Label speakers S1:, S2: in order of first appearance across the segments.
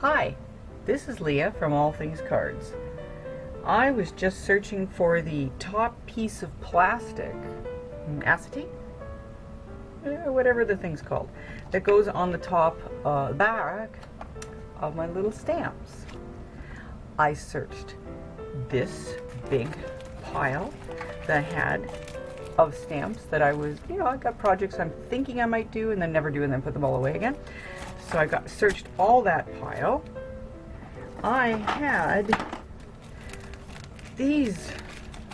S1: Hi, this is Leah from All Things Cards. I was just searching for the top piece of plastic, acetate? Whatever the thing's called, that goes on the top back of my little stamps. I searched this big pile that I had of stamps that I was, I got projects I'm thinking I might do and then never do and then put them all away again. So I searched all that pile. I had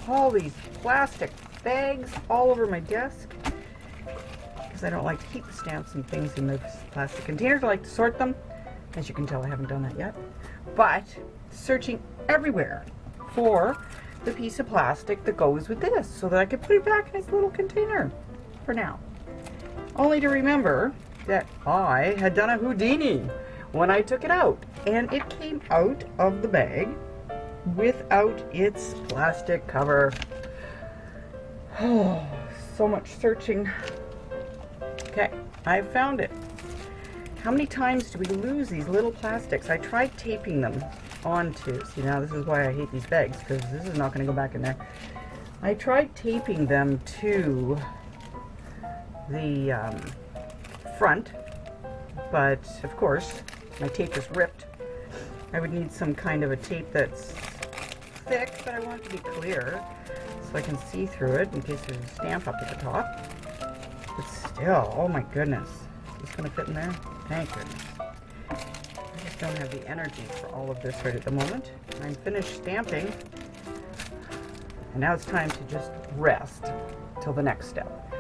S1: all these plastic bags all over my desk because I don't like to keep the stamps and things in the plastic containers. I like to sort them. As you can tell, I haven't done that yet. But searching everywhere for the piece of plastic that goes with this so that I could put it back in its little container for now. Only to remember that I had done a Houdini when I took it out, and it came out of the bag without its plastic cover. Oh, so much searching. Okay, I found it. How many times do we lose these little plastics? I tried taping them onto, see, now this is why I hate these bags, because this is not going to go back in there. I tried taping them to the front, but of course my tape is ripped. I would need some kind of a tape that's thick, but I want it to be clear so I can see through it in case there's a stamp up at the top. But still, oh my goodness, is this going to fit in there? Thank goodness. I just don't have the energy for all of this right at the moment. I'm finished stamping, and now it's time to just rest till the next step.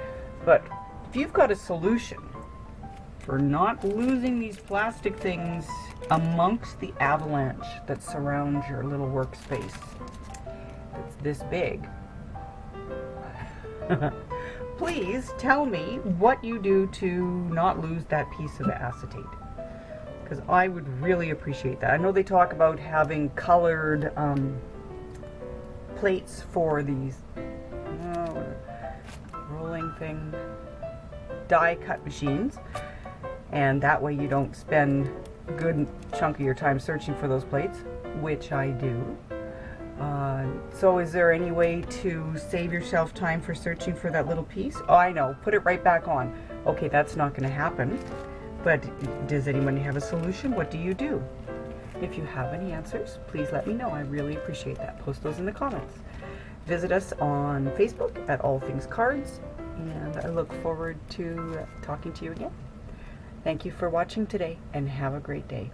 S1: But if you've got a solution for not losing these plastic things amongst the avalanche that surrounds your little workspace that's this big, please tell me what you do to not lose that piece of acetate, because I would really appreciate that. I know they talk about having colored plates for these rolling thing, die cut machines, and that way you don't spend a good chunk of your time searching for those plates, which I do. So is there any way to save yourself time for searching for that little piece? Oh, I know, put it right back on. Okay, that's not going to happen, but does anyone have a solution? What do you do? If you have any answers, please let me know. I really appreciate that. Post those in the comments. Visit us on Facebook at All Things Cards, and I look forward to talking to you again. Thank you for watching today, and have a great day.